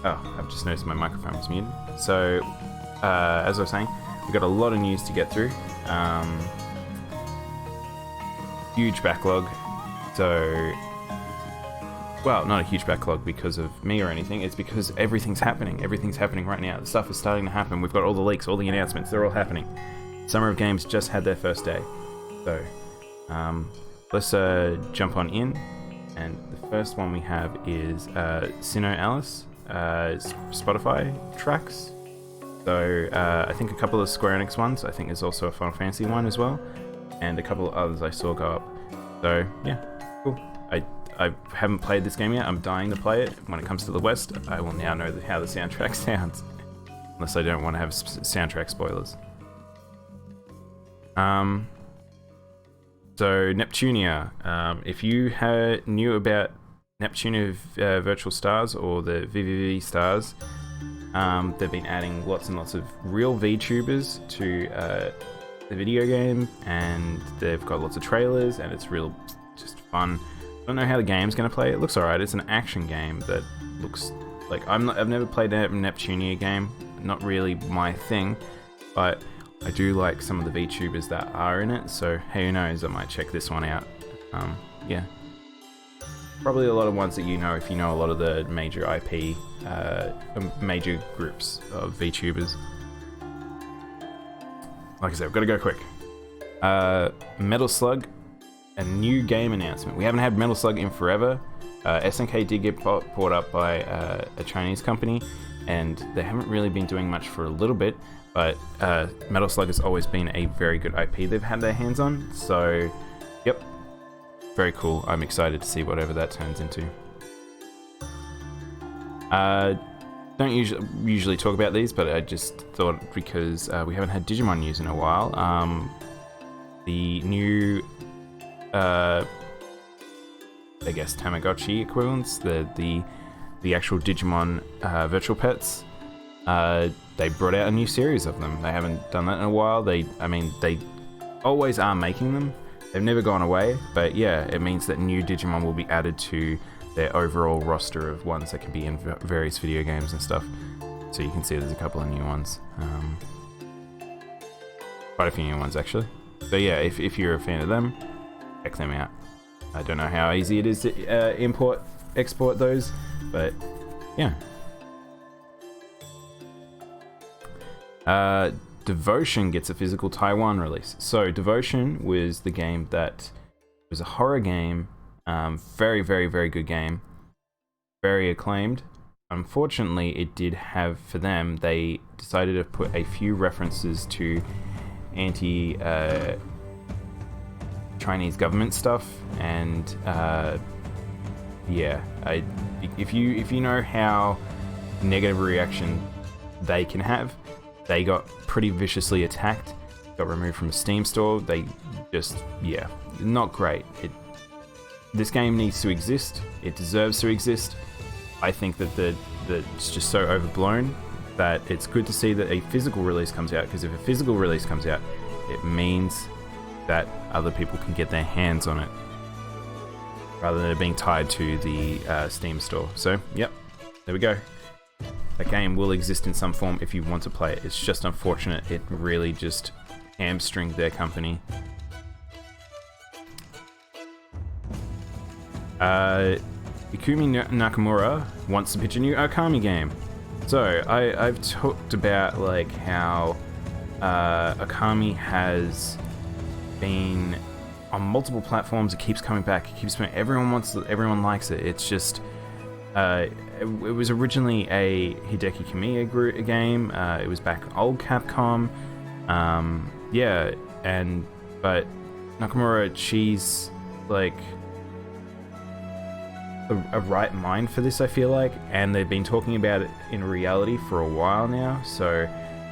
Oh, I've just noticed my microphone was muted. So, as I was saying, we've got a lot of news to get through. Huge backlog. So, well, not a huge backlog because of me or anything. It's because everything's happening. Everything's happening right now. The stuff is starting to happen. We've got all the leaks, all the announcements. They're all happening. Summer of Games just had their first day. So, let's jump on in. And the first one we have is Sino Alice, Spotify tracks. So I think a couple of Square Enix ones. I think there's also a Final Fantasy one as well, and a couple of others I saw go up. So yeah, cool. I haven't played this game yet. I'm dying to play it. When it comes to the West, I will now know how the soundtrack sounds, unless I don't want to have soundtrack spoilers. So Neptunia, if you knew about Neptunia Virtual Stars or the VVV Stars, they've been adding lots and lots of real VTubers to the video game, and they've got lots of trailers, and it's real just fun. I don't know how the game's going to play. It looks alright. It's an action game that looks like I've never played a Neptunia game. Not really my thing, but I do like some of the VTubers that are in it, so hey, who knows, I might check this one out. Yeah. Probably a lot of ones that you know if you know a lot of the major IP, major groups of VTubers. Like I said, I've got to go quick. Metal Slug, a new game announcement. We haven't had Metal Slug in forever. SNK did get bought up by a Chinese company, and they haven't really been doing much for a little bit. But Metal Slug has always been a very good IP they've had their hands on, so yep, very cool. I'm excited to see whatever that turns into. Don't usually talk about these, but I just thought because we haven't had Digimon news in a while, the new, I guess, Tamagotchi equivalents, the actual Digimon virtual pets, they brought out a new series of them. They haven't done that in a while. They always are making them. They've never gone away, but yeah, it means that new Digimon will be added to their overall roster of ones that can be in various video games and stuff. So you can see there's a couple of new ones. Quite a few new ones, actually. So yeah, if you're a fan of them, check them out. I don't know how easy it is to export those, but yeah. Devotion gets a physical Taiwan release. So Devotion was the game that was a horror game, very, very, very good game, very acclaimed. Unfortunately, it did have, for them, they decided to put a few references to Chinese government stuff, and yeah, if you know how negative reaction they can have, they got pretty viciously attacked, got removed from a Steam store. They just, yeah, not great. This game needs to exist. It deserves to exist. I think that it's just so overblown that it's good to see that a physical release comes out, because if a physical release comes out, it means that other people can get their hands on it, rather than it being tied to the Steam store. So, yep, there we go. That game will exist in some form if you want to play it. It's just unfortunate it really just hamstringed their company. Ikumi Nakamura wants to pitch a new Okami game. So I've talked about like how Okami has been on multiple platforms. It keeps coming back. Everyone likes it. It's just it was originally a Hideki Kamiya game. It was back old Capcom. Yeah, but Nakamura, she's like a right mind for this, I feel like, and they've been talking about it in reality for a while now, so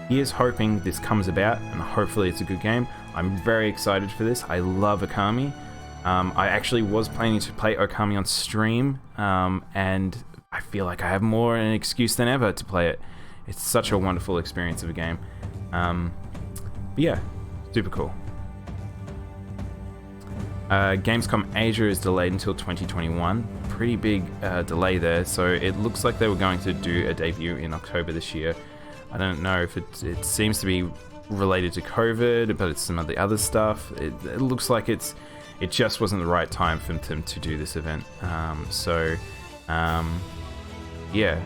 he is hoping this comes about, and hopefully it's a good game. I'm very excited for this. I love Okami. I actually was planning to play Okami on stream, and I feel like I have more an excuse than ever to play it. It's such a wonderful experience of a game. But yeah, super cool. Gamescom Asia is delayed until 2021. pretty big delay there. So it looks like they were going to do a debut in October this year. I don't know if it seems to be related to COVID, but it's some of the other stuff. It looks like it just wasn't the right time for them to do this event. Yeah.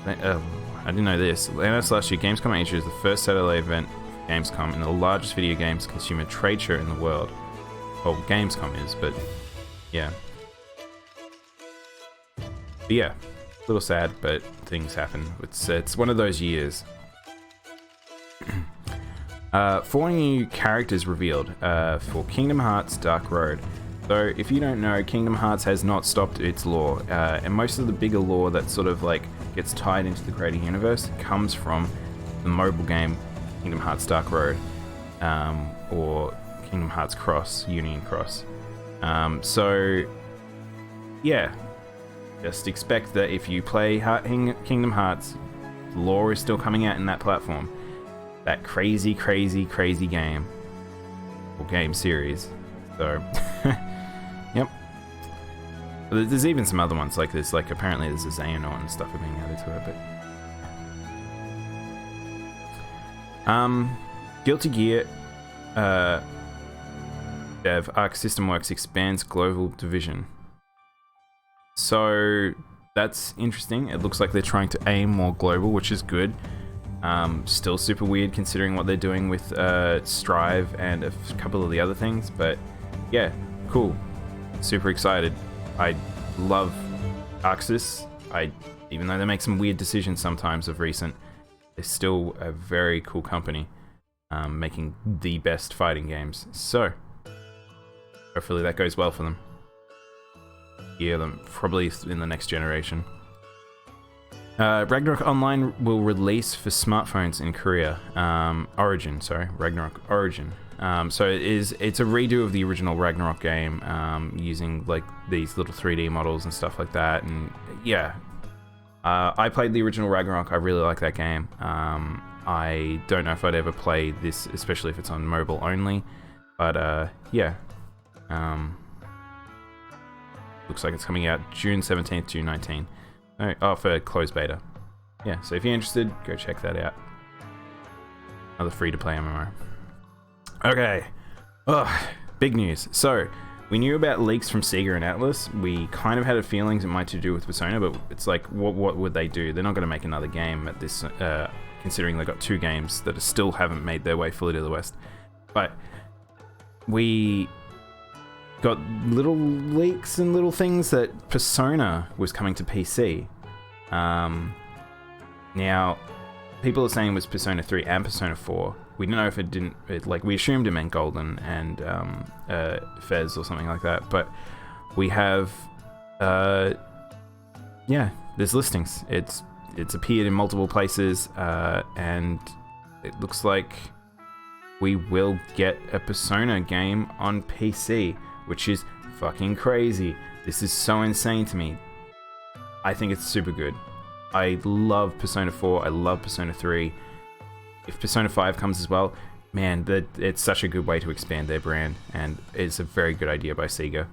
I didn't know this. Announced last year, Gamescom Asia is the first Saturday event for Gamescom and the largest video games consumer trade show in the world. Well, Gamescom is, but yeah. But yeah, a little sad, but things happen. It's one of those years. 4 new characters revealed for Kingdom Hearts Dark Road. So if you don't know, Kingdom Hearts has not stopped its lore, and most of the bigger lore that sort of like gets tied into the greater universe comes from the mobile game Kingdom Hearts Dark Road, or Kingdom Hearts Cross, Union Cross. So yeah, just expect that if you play Kingdom Hearts, lore is still coming out in that platform. That crazy game, or game series. So yep. There's even some other ones like this, like apparently there's a Daimono and stuff are being added to it, but Guilty Gear dev Arc System Works expands global division. So that's interesting. It looks like they're trying to aim more global, which is good. Still super weird considering what they're doing with Strive and a couple of the other things, but yeah, cool. Super excited. I love Arxis. Even though they make some weird decisions sometimes of recent, they're still a very cool company, making the best fighting games. So hopefully that goes well for them. Yeah, them probably in the next generation. Ragnarok Online will release for smartphones in Korea. Ragnarok Origin. So it's a redo of the original Ragnarok game, using like these little 3D models and stuff like that. And yeah, I played the original Ragnarok. I really like that game. I don't know if I'd ever play this, especially if it's on mobile only. But yeah, looks like it's coming out June 17th, June 19th. Oh, for closed beta. Yeah, so if you're interested, go check that out. Another free-to-play MMO. Okay. Big news. So, we knew about leaks from Sega and Atlas. We kind of had a feeling it might to do with Persona, but it's like, what would they do? They're not going to make another game at this, considering they got 2 games that still haven't made their way fully to the West. But we got little leaks and little things that Persona was coming to PC. Now, people are saying it was Persona 3 and Persona 4. We don't know if it didn't, we assumed it meant Golden and Fez or something like that, but we have, yeah, there's listings. It's appeared in multiple places, and it looks like we will get a Persona game on PC, which is fucking crazy. This is so insane to me. I think it's super good. I love Persona 4, I love Persona 3. If Persona 5 comes as well, man, it's such a good way to expand their brand, and it's a very good idea by Sega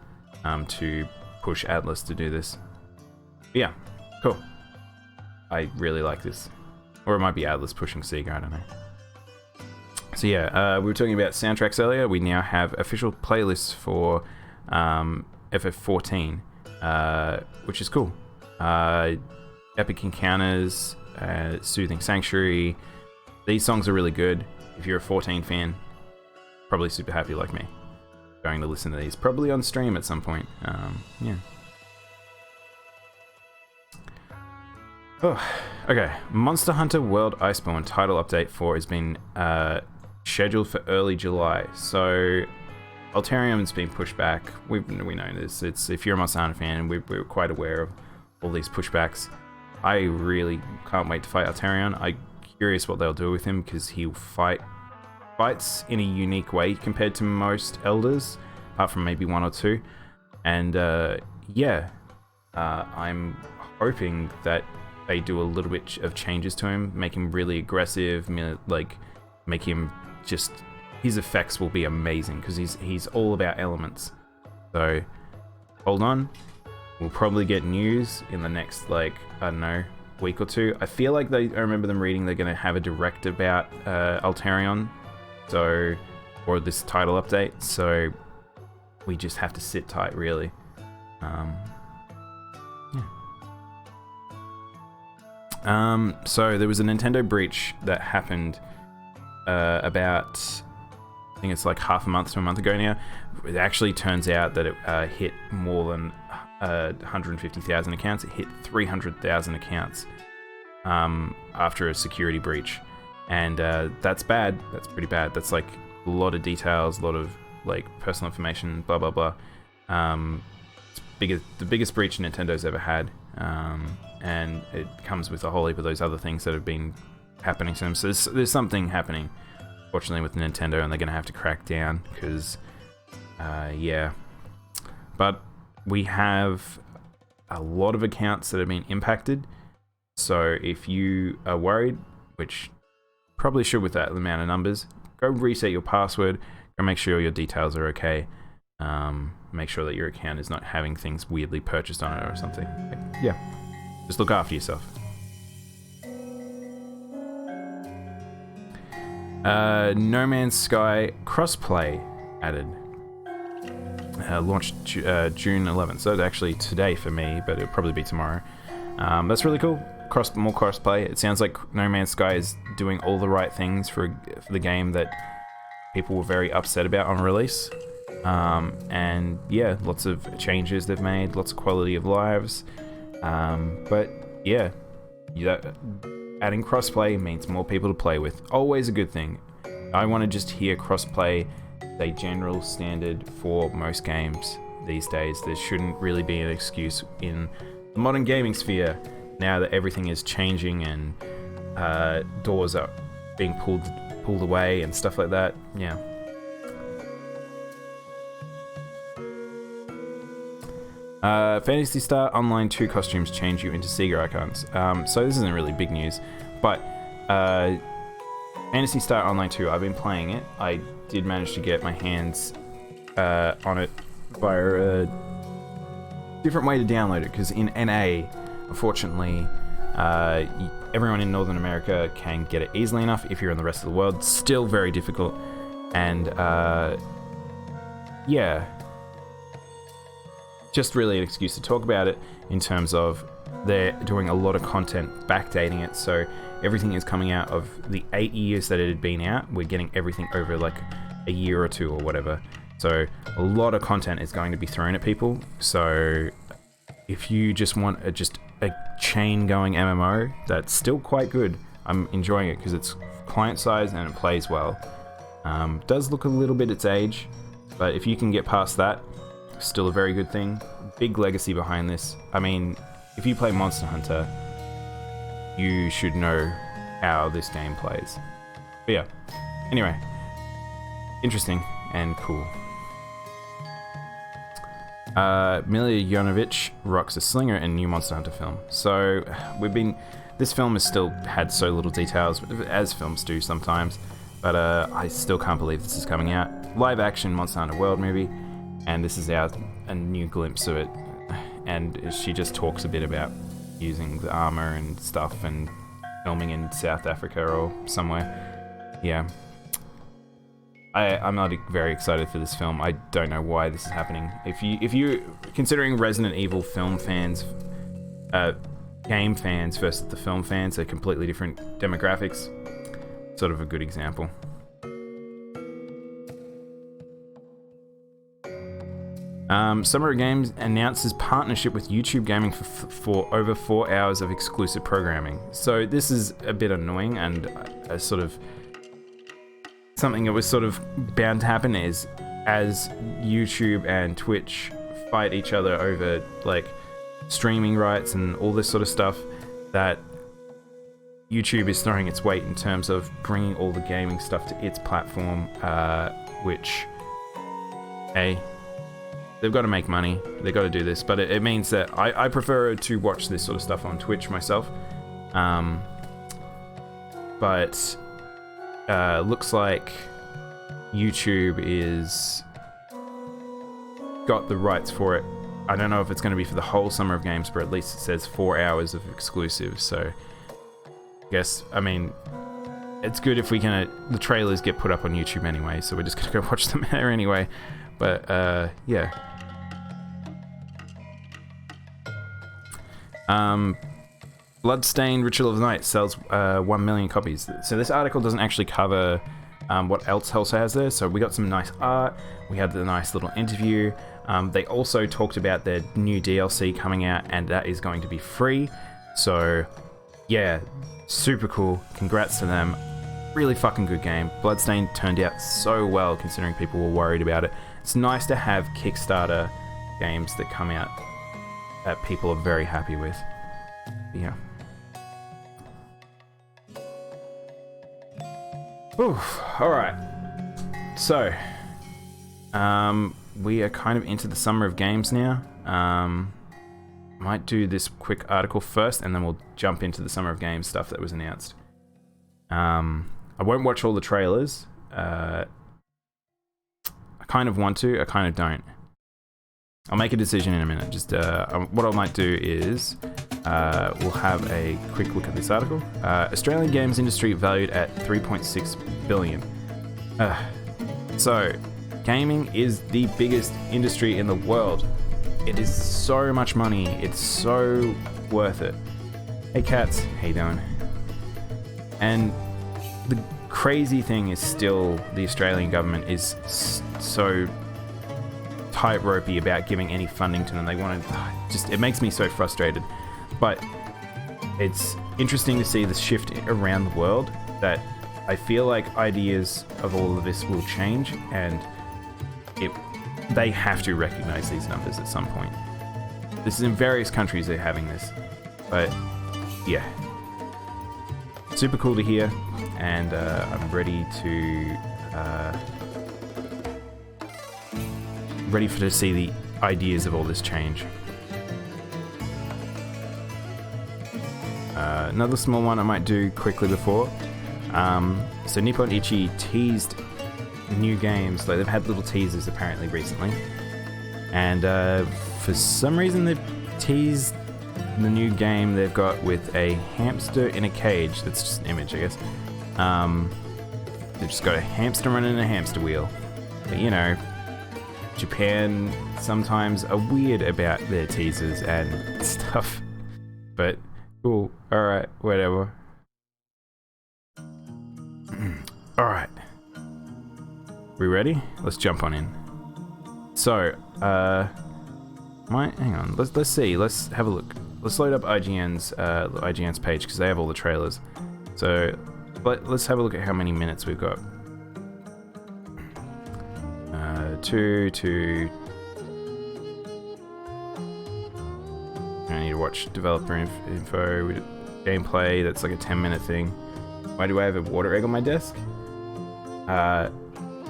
to push Atlas to do this. But yeah, cool. I really like this. Or it might be Atlas pushing Sega, I don't know. So yeah, we were talking about soundtracks earlier. We now have official playlists for FF14, which is cool. Epic Encounters, Soothing Sanctuary. These songs are really good. If you're a 14 fan, probably super happy like me. Going to listen to these, probably on stream at some point. Yeah. Oh, okay. Monster Hunter World Iceborne title update 4 has been scheduled for early July. So Alterium's been pushed back. We know this. It's, if you're a Monster Hunter fan, we're quite aware of all these pushbacks. I really can't wait to fight Alterion. I'm curious what they'll do with him, because he'll fights in a unique way compared to most elders, apart from maybe 1 or 2. And yeah, I'm hoping that they do a little bit of changes to him, make him really aggressive, like make him just, his effects will be amazing, because he's all about elements. So hold on. We'll probably get news in the next, like, I don't know, week or two. I feel like I remember them reading they're going to have a direct about Alterion, so, or this title update, so we just have to sit tight, really. So there was a Nintendo breach that happened about, I think it's like half a month to a month ago now. It actually turns out that it hit more than 150,000 accounts. It hit 300,000 accounts after a security breach, and that's bad. That's pretty bad. That's like a lot of details, a lot of like personal information, blah blah blah. It's the biggest breach Nintendo's ever had, and it comes with a whole heap of those other things that have been happening to them. So there's something happening, fortunately, with Nintendo, and they're going to have to crack down because, yeah. But we have a lot of accounts that have been impacted. So if you are worried, which probably should with that amount of numbers, go reset your password. Go make sure your details are okay. Make sure that your account is not having things weirdly purchased on it or something. Yeah, just look after yourself. No Man's Sky crossplay added. Launched June 11th, so it's actually today for me, but it'll probably be tomorrow. That's really cool. More crossplay. It sounds like No Man's Sky is doing all the right things for the game that people were very upset about on release. And yeah, lots of changes they've made, lots of quality of lives. But yeah, adding crossplay means more people to play with. Always a good thing. I want to just hear crossplay a general standard for most games these days. There shouldn't really be an excuse in the modern gaming sphere now that everything is changing and doors are being pulled away and stuff like that. Yeah. Phantasy Star Online 2 costumes change you into Sega icons. So this isn't really big news, but Phantasy Star Online 2, I've been playing it. I did manage to get my hands on it via a different way to download it, because in NA, unfortunately, everyone in Northern America can get it easily enough. If you're in the rest of the world, still very difficult. And yeah, just really an excuse to talk about it in terms of they're doing a lot of content backdating it, so everything is coming out of the 8 years that it had been out. We're getting everything over like a year or two or whatever, so a lot of content is going to be thrown at people. So if you just want a chain going MMO that's still quite good, I'm enjoying it because it's client size and it plays well. Does look a little bit its age, but if you can get past that, still a very good thing. Big legacy behind this. I mean, if you play Monster Hunter, you should know how this game plays. But yeah, anyway, interesting and cool. Mila Jovovich rocks a slinger in new Monster Hunter film. So this film has still had so little details, as films do sometimes, but I still can't believe this is coming out. Live action Monster Hunter World movie, and this is a new glimpse of it. And she just talks a bit about using the armor and stuff and filming in South Africa or somewhere. Yeah. I'm not very excited for this film. I don't know why this is happening. If you considering Resident Evil film fans, game fans versus the film fans, they're completely different demographics. Sort of a good example. Summer Games announces partnership with YouTube Gaming for over 4 hours of exclusive programming. So this is a bit annoying and a sort of something that was sort of bound to happen is as YouTube and Twitch fight each other over like streaming rights and all this sort of stuff, that YouTube is throwing its weight in terms of bringing all the gaming stuff to its platform, which, hey, they've got to make money, they've got to do this, but it means that I prefer to watch this sort of stuff on Twitch myself. But looks like YouTube is got the rights for it I don't know if it's going to be for the whole Summer of Games, but at least it says 4 hours of exclusive. So, I guess, I mean, it's good if we can. The trailers get put up on YouTube anyway, so we're just going to go watch them there anyway. But yeah. Bloodstained Ritual of the Night sells 1 million copies. So this article doesn't actually cover what else also has there. So we got some nice art. We had the nice little interview. They also talked about their new DLC coming out, and that is going to be free. So yeah, super cool. Congrats to them. Really fucking good game. Bloodstained turned out so well considering people were worried about it. It's nice to have Kickstarter games that come out that people are very happy with. Yeah. Oof. Alright. So, we are kind of into the Summer of Games now. Might do this quick article first, and then we'll jump into the Summer of Games stuff that was announced. I won't watch all the trailers. I kind of want to, I kind of don't. I'll make a decision in a minute. Just what I might do is we'll have a quick look at this article. Australian games industry valued at 3.6 billion. So, gaming is the biggest industry in the world. It is so much money. It's so worth it. Hey cats, how you doing? And the crazy thing is still the Australian government is so tight-ropey about giving any funding to them. They want to just, it makes me so frustrated. But it's interesting to see the shift around the world, that I feel like ideas of all of this will change, and they have to recognize these numbers at some point. This is in various countries they're having this, but yeah, super cool to hear, and I'm ready to see the ideas of all this change. Another small one I might do quickly before. So Nippon Ichi teased new games. Like, they've had little teasers apparently recently, and for some reason they've teased the new game they've got with a hamster in a cage. That's just an image, I guess. They've just got a hamster running a hamster wheel. But you know, Japan sometimes are weird about their teasers and stuff. But cool. Alright, whatever. Alright. We ready? Let's jump on in. So, hang on. Let's see. Let's have a look. Let's load up IGN's page, because they have all the trailers. So, let's have a look at how many minutes we've got. I need to watch developer info, gameplay. That's like a 10-minute thing. Why do I have a water egg on my desk?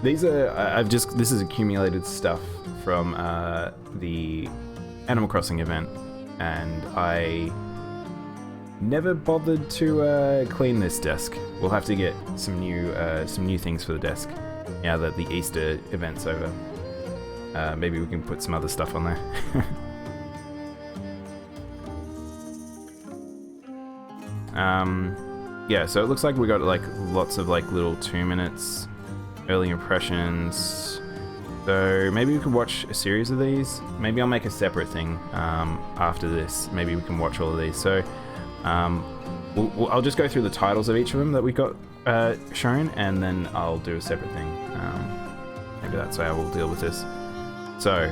These are this is accumulated stuff from the Animal Crossing event, and I never bothered to clean this desk. We'll have to get some new things for the desk now that the Easter event's over. Maybe we can put some other stuff on there. Yeah, so it looks like we got like lots of like little 2 minutes early impressions. So maybe we could watch a series of these. Maybe I'll make a separate thing after this. Maybe we can watch all of these. So I'll just go through the titles of each of them that we got shown, and then I'll do a separate thing. Maybe that's how we'll deal with this. So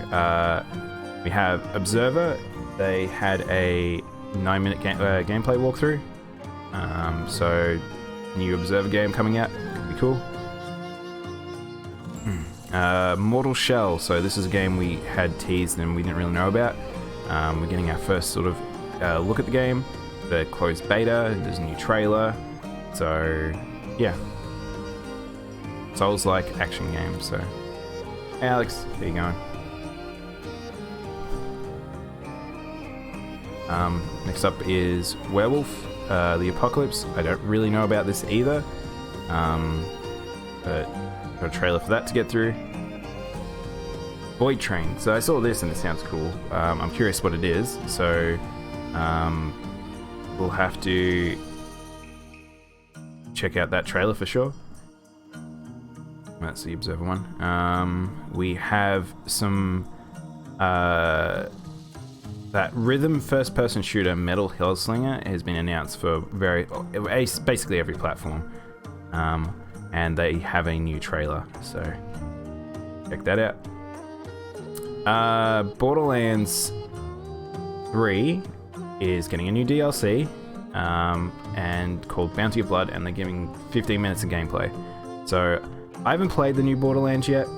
we have Observer. They had a 9-minute gameplay walkthrough. So new Observer game coming out. Could be cool. Mortal Shell. So this is a game we had teased and we didn't really know about. We're getting our first sort of look at the game. The closed beta. There's a new trailer. So yeah, Souls-like action game. So hey Alex, how you going? Next up is Werewolf, the Apocalypse. I don't really know about this either, but got a trailer for that to get through. Void Train. So I saw this and it sounds cool. I'm curious what it is. So we'll have to check out that trailer for sure. That's the Observer one. We have some that Rhythm first-person shooter Metal Hellslinger has been announced for basically every platform, and they have a new trailer, so check that out. Borderlands 3 is getting a new DLC, and called Bounty of Blood, and they're giving 15 minutes of gameplay. So I haven't played the new Borderlands yet.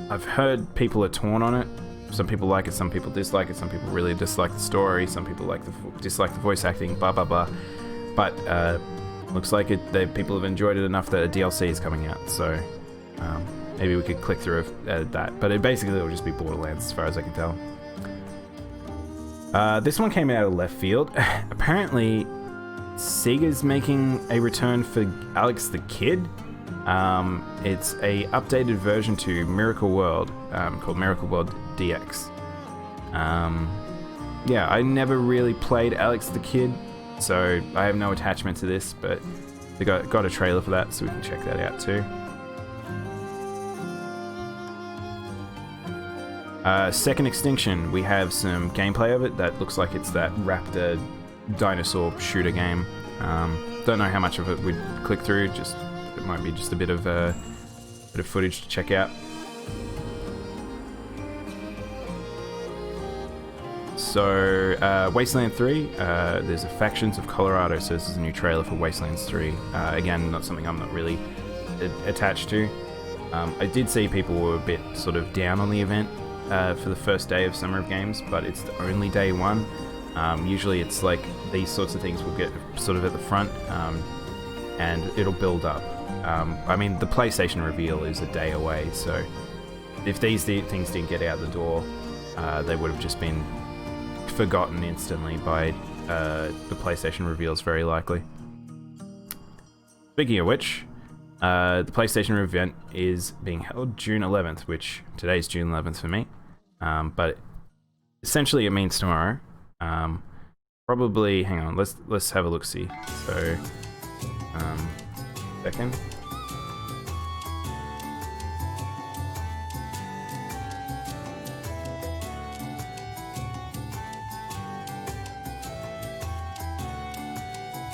I've heard people are torn on it. Some people like it, some people dislike it, some people really dislike the story, some people dislike the voice acting, blah blah blah. But looks like people have enjoyed it enough that a DLC is coming out, so maybe we could click through that. But basically it'll just be Borderlands as far as I can tell. This one came out of left field. Apparently Sega's making a return for Alex the Kid. It's a updated version to Miracle World, called Miracle World DX. Yeah, I never really played Alex the Kid, so I have no attachment to this, but they got a trailer for that, so we can check that out too. Second Extinction, we have some gameplay of it that looks like it's that raptor dinosaur shooter game. Don't know how much of it we'd click through, it might be just a bit of footage to check out. So, Wasteland 3, there's a Factions of Colorado, so this is a new trailer for Wastelands 3. Again, not something I'm not really attached to. I did see people were a bit sort of down on the event for the first day of Summer of Games, but it's the only day one. Usually it's like these sorts of things will get sort of at the front, and it'll build up. I mean, the PlayStation reveal is a day away, so if these things didn't get out the door, they would have just been forgotten instantly by the PlayStation reveals, very likely. Speaking of which, the PlayStation event is being held June 11th, which today's June 11th for me, but essentially it means tomorrow. Probably, hang on, let's have a look-see. So, second.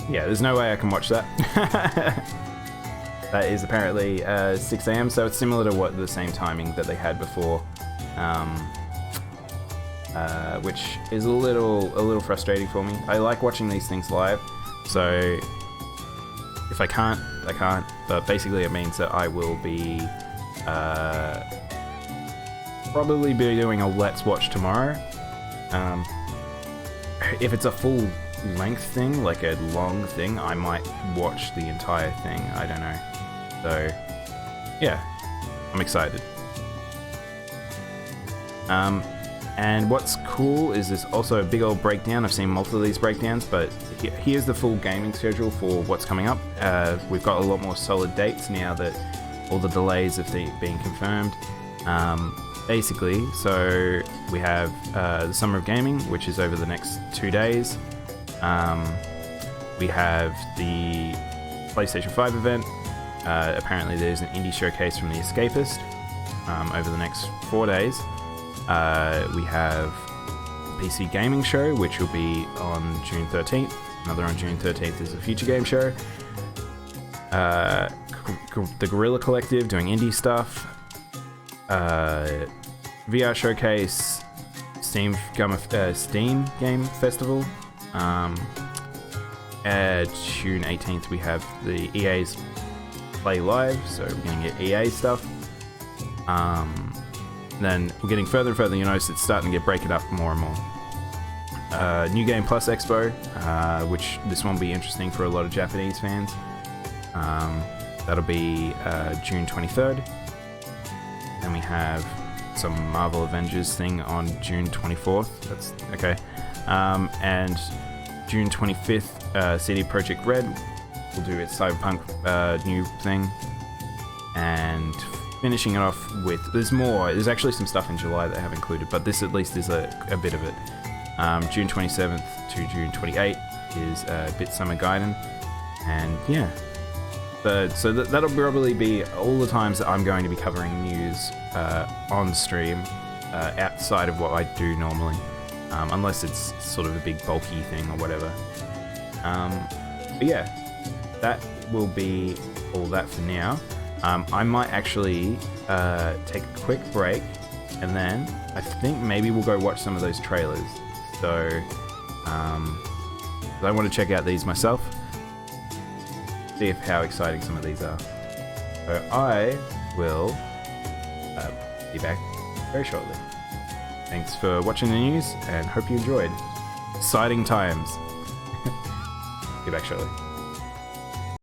Yeah, there's no way I can watch that. That is apparently 6 AM, so it's similar to the same timing that they had before, which is a little frustrating for me. I like watching these things live, so if I can't, I can't. But basically, it means that I will be probably be doing a Let's Watch tomorrow. If it's a full length thing, like a long thing, I might watch the entire thing. I don't know. So, yeah, I'm excited. And what's cool is there's also a big old breakdown. I've seen multiple of these breakdowns, but here's the full gaming schedule for what's coming up. We've got a lot more solid dates now that all the delays have been confirmed. Basically, so we have the Summer of Gaming, which is over the next 2 days. We have the PlayStation 5 event. Apparently there's an indie showcase from The Escapist over the next 4 days. We have the PC Gaming Show, which will be on June 13th. Another on June 13th is a Future Game Show. The Guerrilla Collective doing indie stuff. VR Showcase, Steam Game Festival. June 18th we have the EA's Play Live, so we're going to get EA stuff. Then we're getting further and further, you notice it's starting to get breaking up more and more. New Game Plus Expo, which this one will be interesting for a lot of Japanese fans. That'll be June 23rd. Then we have some Marvel Avengers thing on June 24th. That's okay. And June 25th, CD Projekt Red will do its Cyberpunk new thing. And finishing it off with, there's more, there's actually some stuff in July that I have included, but this at least is a bit of it. June 27th to June 28th is Bit Summer Gaiden, and yeah. So that'll probably be all the times that I'm going to be covering news on stream, outside of what I do normally, unless it's sort of a big bulky thing or whatever. But yeah, that will be all that for now. I might actually take a quick break, and then I think maybe we'll go watch some of those trailers. So I want to check out these myself, see how exciting some of these are. So I will be back very shortly. Thanks for watching the news, and hope you enjoyed. Exciting times. Be back shortly.